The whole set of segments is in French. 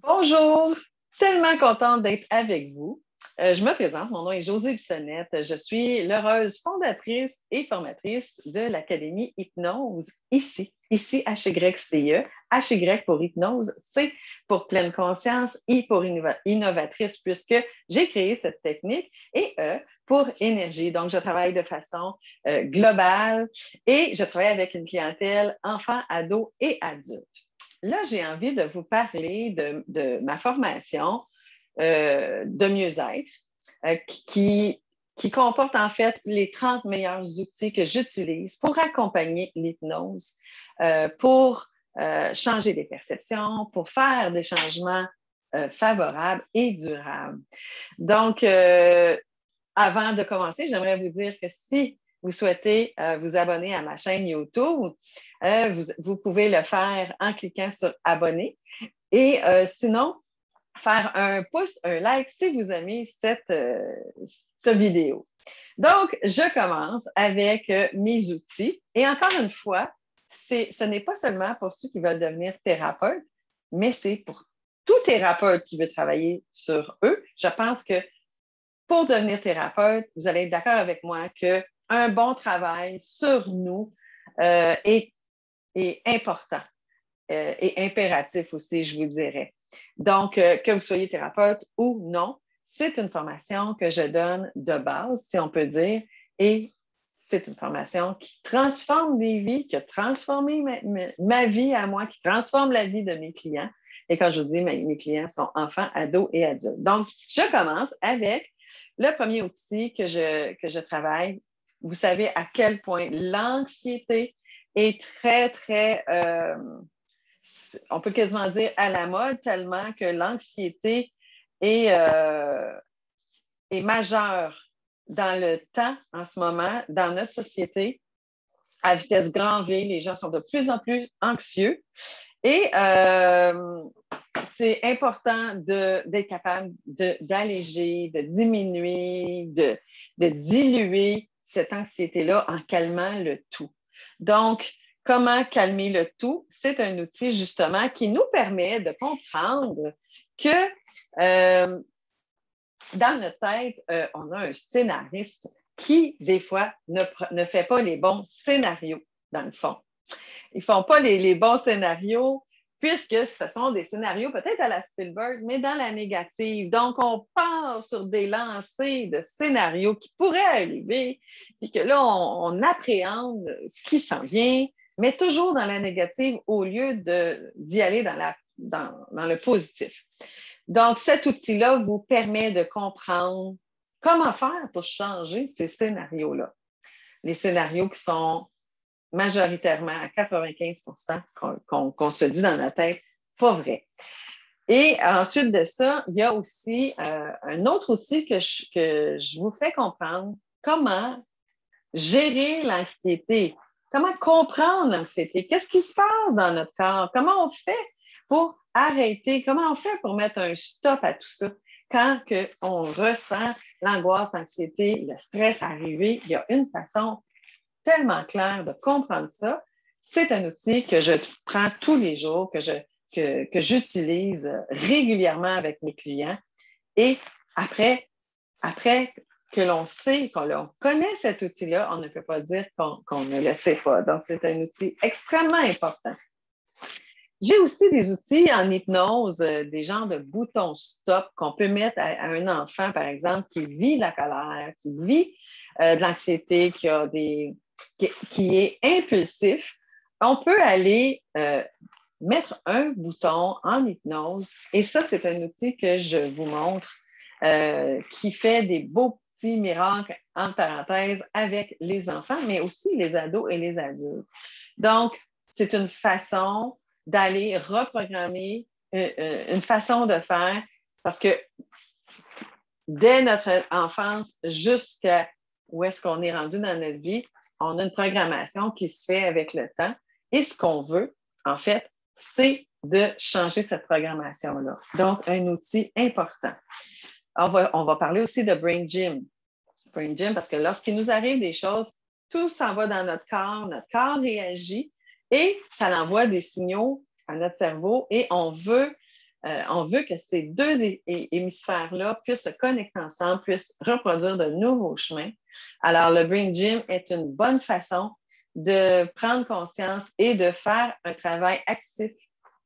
Bonjour, tellement contente d'être avec vous. Je me présente, mon nom est Josée Bissonnette. Je suis l'heureuse fondatrice et formatrice de l'Académie Hypnose ici HYCE. HY pour hypnose, C pour pleine conscience, I pour innovatrice, puisque j'ai créé cette technique, et E pour énergie. Donc, je travaille de façon globale et je travaille avec une clientèle enfants, ados et adultes. Là, j'ai envie de vous parler de ma formation de mieux-être qui comporte en fait les 30 meilleurs outils que j'utilise pour accompagner l'hypnose, pour changer des perceptions, pour faire des changements favorables et durables. Donc, avant de commencer, j'aimerais vous dire que si vous souhaitez vous abonner à ma chaîne YouTube, vous pouvez le faire en cliquant sur abonner. Et sinon, faire un pouce, un like si vous aimez cette vidéo. Donc, je commence avec mes outils. Et encore une fois, ce n'est pas seulement pour ceux qui veulent devenir thérapeutes, mais c'est pour tout thérapeute qui veut travailler sur eux. Je pense que pour devenir thérapeute, vous allez être d'accord avec moi qu'un bon travail sur nous est important et impératif aussi, je vous dirais. Donc, que vous soyez thérapeute ou non, c'est une formation que je donne de base, si on peut dire, et c'est une formation qui transforme des vies, qui a transformé ma vie à moi, qui transforme la vie de mes clients. Et quand je vous dis, mes clients sont enfants, ados et adultes. Donc, je commence avec le premier outil que je travaille. Vous savez à quel point l'anxiété est très, on peut quasiment dire à la mode, tellement que l'anxiété est majeure dans le temps en ce moment, dans notre société. À vitesse grand V, les gens sont de plus en plus anxieux. Et c'est important d'être capable d'alléger, de diminuer, de diluer cette anxiété-là en calmant le tout. Donc, comment calmer le tout? C'est un outil justement qui nous permet de comprendre que dans notre tête, on a un scénariste qui, des fois, ne fait pas les bons scénarios, dans le fond. Ils ne font pas les bons scénarios puisque ce sont des scénarios peut-être à la Spielberg, mais dans la négative. Donc, on part sur des lancers de scénarios qui pourraient arriver, puis que là, on appréhende ce qui s'en vient, mais toujours dans la négative au lieu d'y aller dans le positif. Donc, cet outil-là vous permet de comprendre comment faire pour changer ces scénarios-là. Les scénarios qui sont majoritairement à 95 qu'on se dit dans la tête, pas vrai. Et ensuite de ça, il y a aussi un autre outil que je vous fais comprendre comment gérer l'anxiété, comment comprendre l'anxiété, qu'est-ce qui se passe dans notre corps, comment on fait pour arrêter, comment on fait pour mettre un stop à tout ça quand on ressent l'angoisse, l'anxiété, le stress arriver. Il y a une façon tellement clair de comprendre ça. C'est un outil que je prends tous les jours, que j'utilise régulièrement avec mes clients. Et après que l'on sait, qu'on connaît cet outil-là, on ne peut pas dire qu'on ne le sait pas. Donc, c'est un outil extrêmement important. J'ai aussi des outils en hypnose, des genres de boutons stop qu'on peut mettre à un enfant, par exemple, qui vit de la colère, qui vit de l'anxiété, qui est impulsif. On peut aller mettre un bouton en hypnose et ça, c'est un outil que je vous montre qui fait des beaux petits miracles, entre parenthèses, avec les enfants, mais aussi les ados et les adultes. Donc, c'est une façon d'aller reprogrammer une façon de faire parce que dès notre enfance jusqu'à où est-ce qu'on est rendu dans notre vie, on a une programmation qui se fait avec le temps. Et ce qu'on veut, en fait, c'est de changer cette programmation-là. Donc, un outil important. On va parler aussi de Brain Gym. Brain Gym, parce que lorsqu'il nous arrive des choses, tout s'en va dans notre corps réagit et ça envoie des signaux à notre cerveau et on veut On veut que ces deux hémisphères-là puissent se connecter ensemble, puissent reproduire de nouveaux chemins. Alors, le Brain Gym est une bonne façon de prendre conscience et de faire un travail actif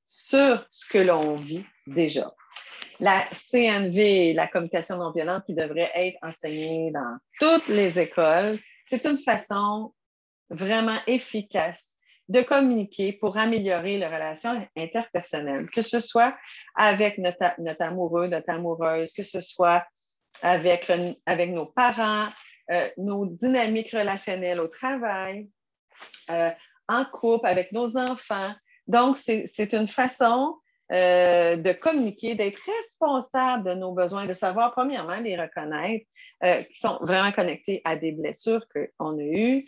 sur ce que l'on vit déjà. La CNV, la communication non violente, qui devrait être enseignée dans toutes les écoles, c'est une façon vraiment efficace de communiquer pour améliorer les relations interpersonnelles, que ce soit avec notre amoureux, notre amoureuse, que ce soit avec nos parents, nos dynamiques relationnelles au travail, en couple, avec nos enfants. Donc, c'est une façon de communiquer, d'être responsable de nos besoins, de savoir premièrement les reconnaître, qui sont vraiment connectés à des blessures qu'on a eues,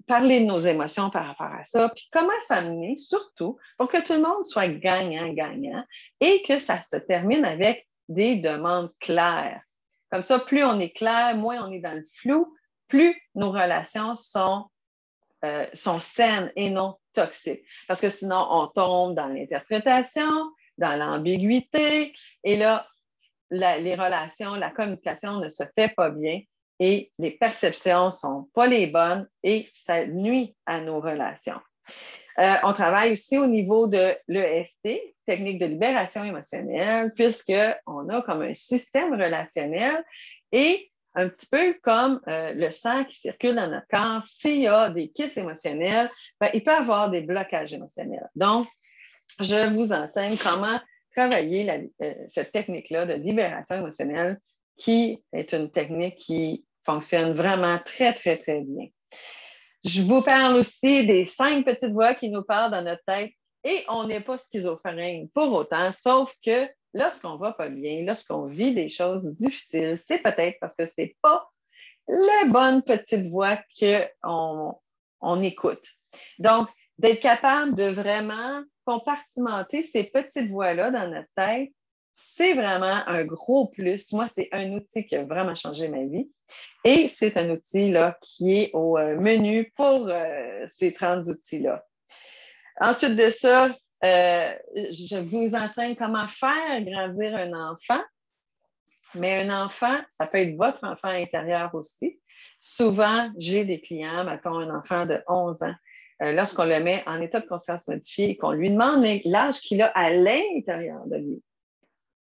parler de nos émotions par rapport à ça, puis comment s'amener surtout pour que tout le monde soit gagnant-gagnant et que ça se termine avec des demandes claires. Comme ça, plus on est clair, moins on est dans le flou, plus nos relations sont saines et non toxiques. Parce que sinon, on tombe dans l'interprétation, dans l'ambiguïté, et là, les relations, la communication ne se fait pas bien et les perceptions ne sont pas les bonnes et ça nuit à nos relations. On travaille aussi au niveau de l'EFT, technique de libération émotionnelle, puisqu'on a comme un système relationnel et un petit peu comme le sang qui circule dans notre corps, s'il y a des kisses émotionnels, ben, il peut y avoir des blocages émotionnels. Donc, je vous enseigne comment travailler cette technique-là de libération émotionnelle qui est une technique qui fonctionne vraiment très, très, très bien. Je vous parle aussi des 5 petites voix qui nous parlent dans notre tête et on n'est pas schizophrène pour autant, sauf que lorsqu'on va pas bien, lorsqu'on vit des choses difficiles, c'est peut-être parce que c'est pas la bonne petite voix qu'on écoute. Donc, d'être capable de vraiment compartimenter ces petites voix-là dans notre tête, c'est vraiment un gros plus. Moi, c'est un outil qui a vraiment changé ma vie. Et c'est un outil là, qui est au menu pour ces 30 outils-là. Ensuite de ça, je vous enseigne comment faire grandir un enfant. Mais un enfant, ça peut être votre enfant intérieur aussi. Souvent, j'ai des clients, mettons un enfant de 11 ans, lorsqu'on le met en état de conscience modifié et qu'on lui demande l'âge qu'il a à l'intérieur de lui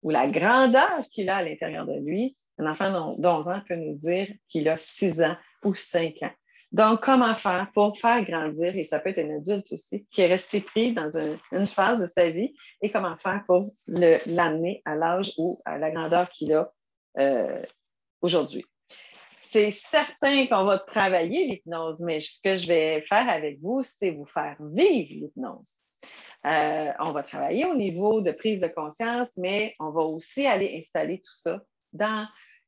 ou la grandeur qu'il a à l'intérieur de lui, un enfant d'11 ans peut nous dire qu'il a 6 ans ou 5 ans. Donc, comment faire pour faire grandir, et ça peut être un adulte aussi, qui est resté pris dans une phase de sa vie, et comment faire pour l'amener à l'âge ou à la grandeur qu'il a aujourd'hui. C'est certain qu'on va travailler l'hypnose, mais ce que je vais faire avec vous, c'est vous faire vivre l'hypnose. On va travailler au niveau de prise de conscience, mais on va aussi aller installer tout ça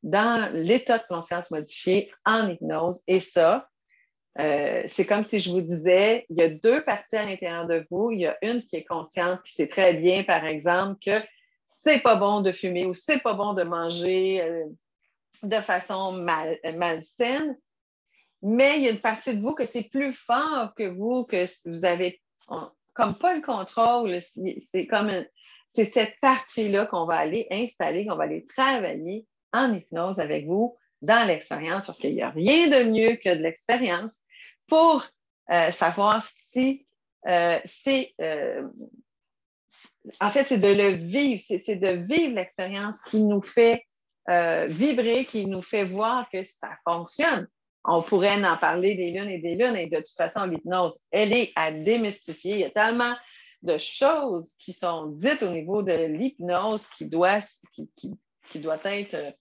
dans l'état de conscience modifié en hypnose. Et ça, c'est comme si je vous disais, il y a 2 parties à l'intérieur de vous. Il y a une qui est consciente, qui sait très bien, par exemple, que c'est pas bon de fumer ou c'est pas bon de manger de façon malsaine. Mais il y a une partie de vous que c'est plus fort que vous, que vous avez comme pas le contrôle. C'est cette partie-là qu'on va aller installer, qu'on va aller travailler en hypnose avec vous dans l'expérience, parce qu'il n'y a rien de mieux que de l'expérience pour savoir si en fait, c'est de le vivre, c'est de vivre l'expérience qui nous fait vibrer, qui nous fait voir que ça fonctionne. On pourrait en parler des lunes et de toute façon, l'hypnose, elle est à démystifier. Il y a tellement de choses qui sont dites au niveau de l'hypnose qui doit être,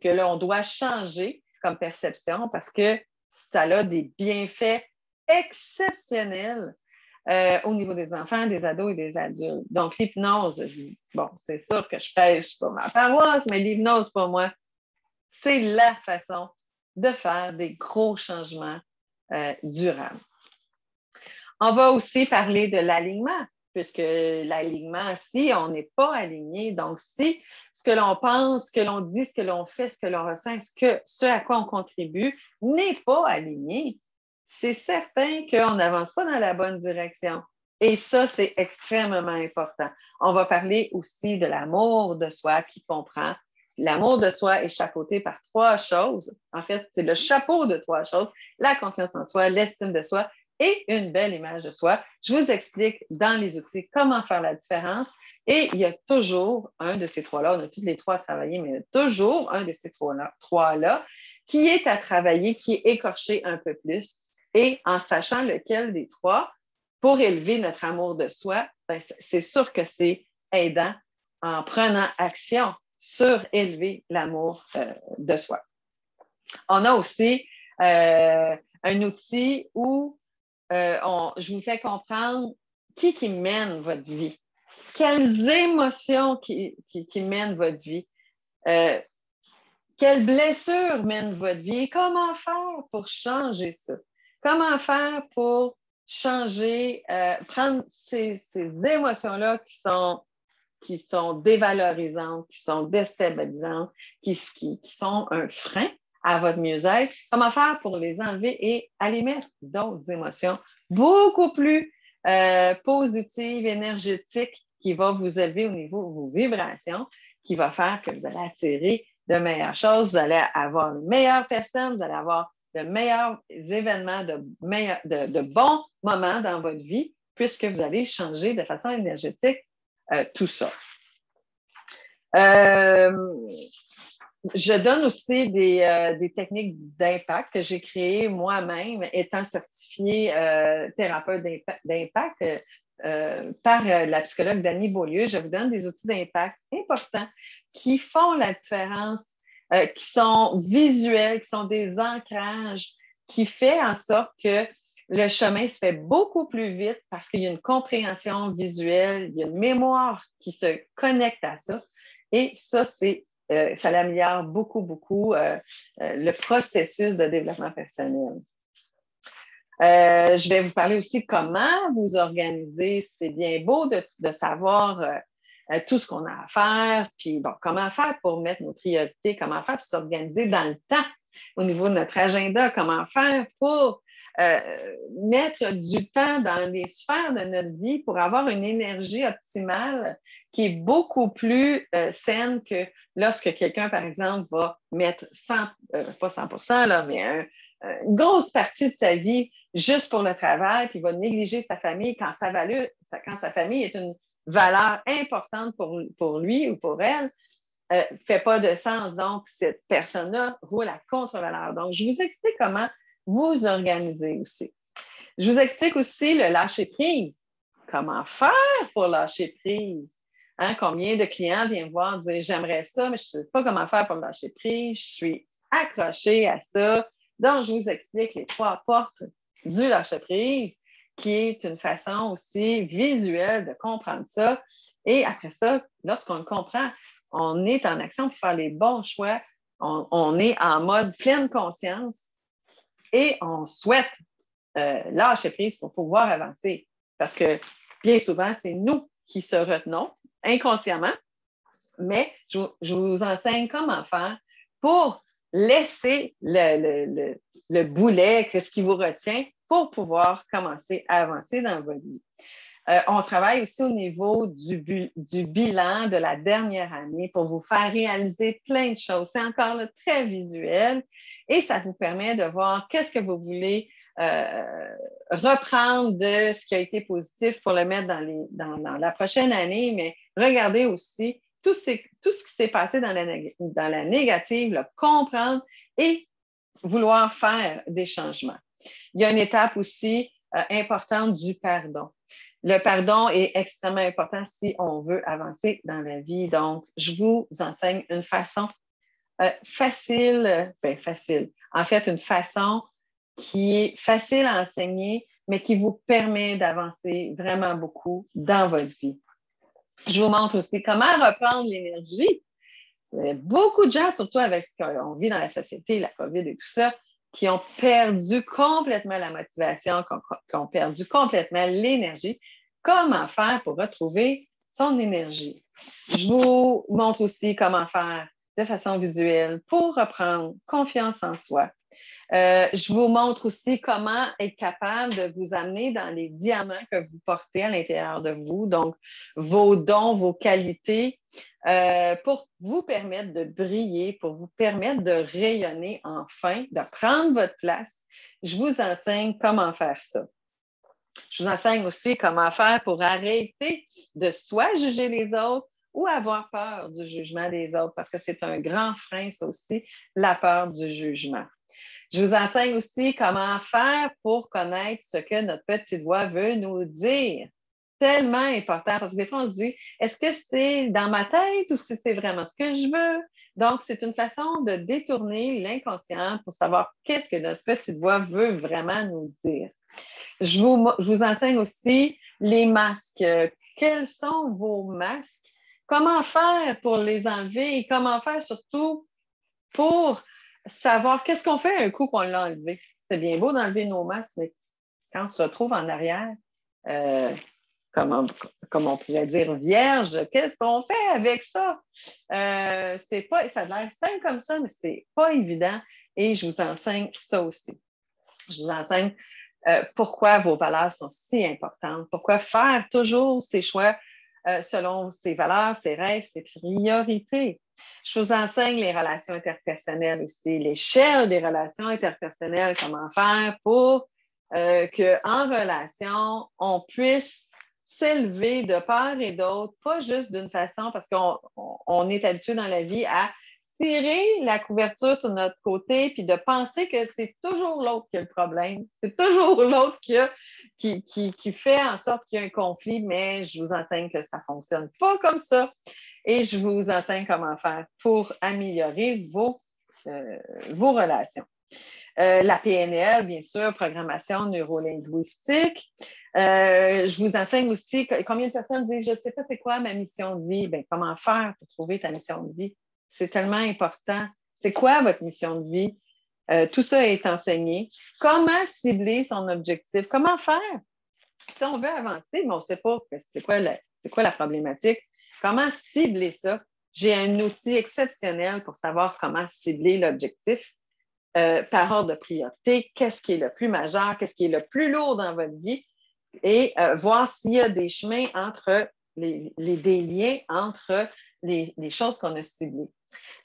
que l'on doit changer comme perception parce que ça a des bienfaits exceptionnels au niveau des enfants, des ados et des adultes. Donc, l'hypnose, bon, c'est sûr que je prêche pas ma paroisse, mais l'hypnose, pour moi, c'est la façon de faire des gros changements durables. On va aussi parler de l'alignement, puisque l'alignement, si on n'est pas aligné, donc si ce que l'on pense, ce que l'on dit, ce que l'on fait, ce que l'on ressent, ce à quoi on contribue n'est pas aligné, c'est certain qu'on n'avance pas dans la bonne direction. Et ça, c'est extrêmement important. On va parler aussi de l'amour de soi qui comprend l'amour de soi est chapeauté par 3 choses. En fait, c'est le chapeau de 3 choses, la confiance en soi, l'estime de soi et une belle image de soi. Je vous explique dans les outils comment faire la différence. Et il y a toujours un de ces 3-là, on a tous les 3 à travailler, mais il y a toujours un de ces 3-là qui est à travailler, qui est écorché un peu plus. Et en sachant lequel des 3, pour élever notre amour de soi, ben, c'est sûr que c'est aidant en prenant action sur élever l'amour de soi. On a aussi un outil où je vous fais comprendre qui mène votre vie, quelles émotions qui mènent votre vie, quelles blessures mènent votre vie et comment faire pour changer ça. Comment faire pour changer, prendre ces émotions-là qui sont dévalorisantes, qui sont déstabilisantes, qui sont un frein à votre mieux-être. Comment faire pour les enlever et aller mettre d'autres émotions beaucoup plus positives, énergétiques, qui vont vous élever au niveau de vos vibrations, qui va faire que vous allez attirer de meilleures choses, vous allez avoir de meilleures personnes, vous allez avoir de meilleurs événements, de bons moments dans votre vie, puisque vous allez changer de façon énergétique tout ça. Je donne aussi des techniques d'impact que j'ai créées moi-même, étant certifiée thérapeute d'impact par la psychologue Dany Beaulieu. Je vous donne des outils d'impact importants qui font la différence, qui sont visuels, qui sont des ancrages, qui font en sorte que le chemin se fait beaucoup plus vite parce qu'il y a une compréhension visuelle, il y a une mémoire qui se connecte à ça. Et ça, ça améliore beaucoup le processus de développement personnel. Je vais vous parler aussi de comment vous organiser. C'est bien beau de savoir tout ce qu'on a à faire, puis bon, comment faire pour mettre nos priorités, comment faire pour s'organiser dans le temps au niveau de notre agenda, comment faire pour mettre du temps dans les sphères de notre vie pour avoir une énergie optimale qui est beaucoup plus saine que lorsque quelqu'un, par exemple, va mettre pas 100%, là, mais une grosse partie de sa vie juste pour le travail, puis va négliger sa famille quand sa famille est une valeur importante pour lui ou pour elle, fait pas de sens. Donc, cette personne-là roule à contre-valeur. Donc, je vous explique comment vous organiser aussi. Je vous explique aussi le lâcher-prise. Comment faire pour lâcher prise? Hein, combien de clients viennent voir dire « J'aimerais ça, mais je ne sais pas comment faire pour lâcher prise. Je suis accrochée à ça. » Donc, je vous explique les 3 portes du lâcher-prise, qui est une façon aussi visuelle de comprendre ça. Et après ça, lorsqu'on le comprend, on est en action pour faire les bons choix. On est en mode pleine conscience et on souhaite lâcher prise pour pouvoir avancer. Parce que bien souvent, c'est nous qui se retenons inconsciemment, mais je vous enseigne comment faire pour laisser le boulet, ce qui vous retient, pour pouvoir commencer à avancer dans votre vie. On travaille aussi au niveau du bilan de la dernière année pour vous faire réaliser plein de choses. C'est encore là, très visuel et ça vous permet de voir qu'est-ce que vous voulez reprendre de ce qui a été positif pour le mettre dans la prochaine année, mais regardez aussi tout ce qui s'est passé dans la négative, le comprendre et vouloir faire des changements. Il y a une étape aussi importante du pardon. Le pardon est extrêmement important si on veut avancer dans la vie. Donc, je vous enseigne une façon facile, en fait, une façon qui est facile à enseigner, mais qui vous permet d'avancer vraiment beaucoup dans votre vie. Je vous montre aussi comment reprendre l'énergie. Beaucoup de gens, surtout avec ce qu'on vit dans la société, la COVID et tout ça, qui ont perdu complètement la motivation, qui ont perdu complètement l'énergie. Comment faire pour retrouver son énergie? Je vous montre aussi comment faire de façon visuelle pour reprendre confiance en soi, Je vous montre aussi comment être capable de vous amener dans les diamants que vous portez à l'intérieur de vous, donc vos dons, vos qualités, pour vous permettre de briller, pour vous permettre de rayonner enfin, de prendre votre place. Je vous enseigne comment faire ça. Je vous enseigne aussi comment faire pour arrêter de soit juger les autres ou avoir peur du jugement des autres, parce que c'est un grand frein, ça aussi, la peur du jugement. Je vous enseigne aussi comment faire pour connaître ce que notre petite voix veut nous dire. Tellement important, parce que des fois, on se dit, est-ce que c'est dans ma tête ou si c'est vraiment ce que je veux? Donc, c'est une façon de détourner l'inconscient pour savoir qu'est-ce que notre petite voix veut vraiment nous dire. Je vous enseigne aussi les masques. Quels sont vos masques? Comment faire pour les enlever et comment faire surtout pour savoir qu'est-ce qu'on fait un coup qu'on l'a enlevé. C'est bien beau d'enlever nos masques, mais quand on se retrouve en arrière, comme on pourrait dire vierge, qu'est-ce qu'on fait avec ça? C'est pas, ça a l'air simple comme ça, mais c'est pas évident et je vous enseigne ça aussi. Je vous enseigne pourquoi vos valeurs sont si importantes, pourquoi faire toujours ses choix selon ses valeurs, ses rêves, ses priorités. Je vous enseigne les relations interpersonnelles aussi, l'échelle des relations interpersonnelles, comment faire pour qu'en relation, on puisse s'élever de part et d'autre, pas juste d'une façon, parce qu'on est habitué dans la vie à tirer la couverture sur notre côté puis de penser que c'est toujours l'autre qui a le problème. C'est toujours l'autre qui fait en sorte qu'il y a un conflit, mais je vous enseigne que ça ne fonctionne pas comme ça. Et je vous enseigne comment faire pour améliorer vos relations. La PNL, bien sûr, programmation neurolinguistique. Je vous enseigne aussi combien de personnes disent, je ne sais pas c'est quoi ma mission de vie. Bien, comment faire pour trouver ta mission de vie? C'est tellement important. C'est quoi votre mission de vie? Tout ça est enseigné. Comment cibler son objectif? Comment faire? Si on veut avancer, mais on ne sait pas c'est quoi la problématique. Comment cibler ça? J'ai un outil exceptionnel pour savoir comment cibler l'objectif par ordre de priorité. Qu'est-ce qui est le plus majeur? Qu'est-ce qui est le plus lourd dans votre vie? Et voir s'il y a des chemins entre des liens entre les choses qu'on a ciblées.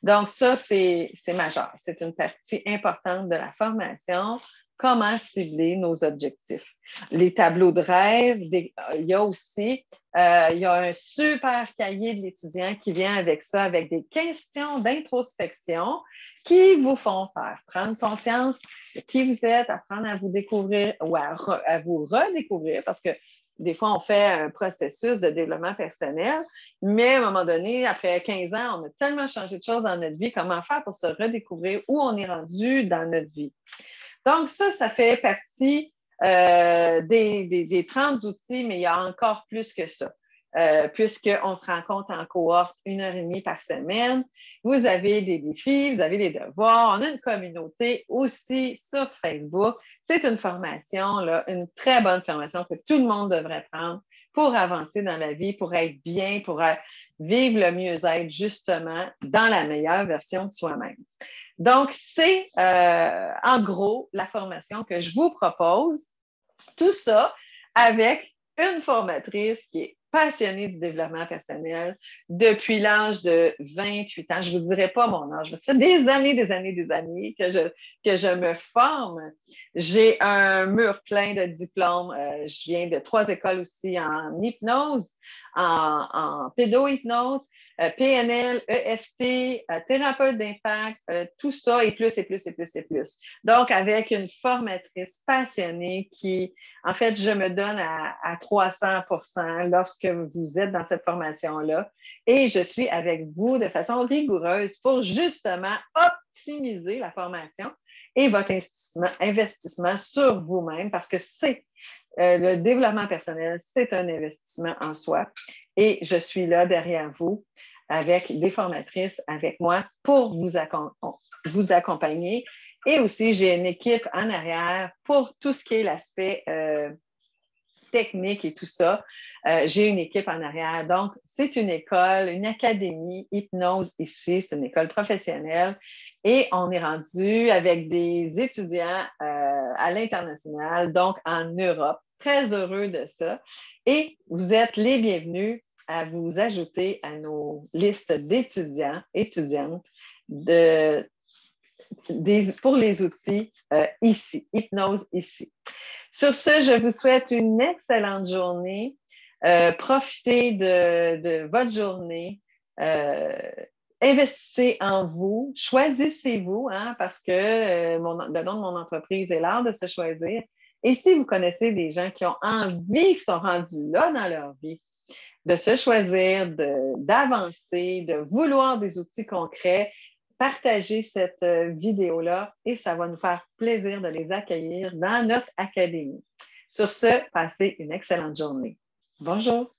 Donc, ça, c'est majeur. C'est une partie importante de la formation. Comment cibler nos objectifs? Les tableaux de rêve, il y a aussi il y a un super cahier de l'étudiant qui vient avec ça, avec des questions d'introspection qui vous font faire prendre conscience de qui vous êtes, apprendre à vous découvrir ou à vous redécouvrir, parce que des fois, on fait un processus de développement personnel, mais à un moment donné, après 15 ans, on a tellement changé de choses dans notre vie. Comment faire pour se redécouvrir où on est rendu dans notre vie? Donc, ça fait partie des 30 outils, mais il y a encore plus que ça. Puisqu'on se rencontre en cohorte 1h30 par semaine. Vous avez des défis, vous avez des devoirs. On a une communauté aussi sur Facebook. C'est une formation, là, une très bonne formation que tout le monde devrait prendre pour avancer dans la vie, pour être bien, pour vivre le mieux-être, justement, dans la meilleure version de soi-même. Donc, c'est en gros la formation que je vous propose. Tout ça avec une formatrice qui est passionnée du développement personnel depuis l'âge de 28 ans. Je ne vous dirai pas mon âge, mais ça fait des années que je me forme. J'ai un mur plein de diplômes. Je viens de 3 écoles aussi en hypnose, en pédo-hypnose, PNL, EFT, thérapeute d'impact, tout ça et plus, et plus, et plus, et plus. Donc, avec une formatrice passionnée qui, en fait, je me donne à 300% lorsque vous êtes dans cette formation-là et je suis avec vous de façon rigoureuse pour justement optimiser la formation et votre investissement sur vous-même parce que c'est le développement personnel, c'est un investissement en soi. Et je suis là derrière vous avec des formatrices avec moi pour vous accompagner. Et aussi, j'ai une équipe en arrière pour tout ce qui est l'aspect techniques et tout ça. J'ai une équipe en arrière. Donc, c'est une école, une académie hypnose ici. C'est une école professionnelle. Et on est rendu avec des étudiants à l'international, donc en Europe. Très heureux de ça. Et vous êtes les bienvenus à vous ajouter à nos listes d'étudiants, étudiantes pour les outils ici, hypnose ici. Sur ce, je vous souhaite une excellente journée. Profitez de votre journée. Investissez en vous. Choisissez-vous, hein, parce que le nom de mon entreprise est l'art de se choisir. Et si vous connaissez des gens qui ont envie, qui sont rendus là dans leur vie, de se choisir, d'avancer, de vouloir des outils concrets, partagez cette vidéo-là et ça va nous faire plaisir de les accueillir dans notre académie. Sur ce, passez une excellente journée. Bonjour.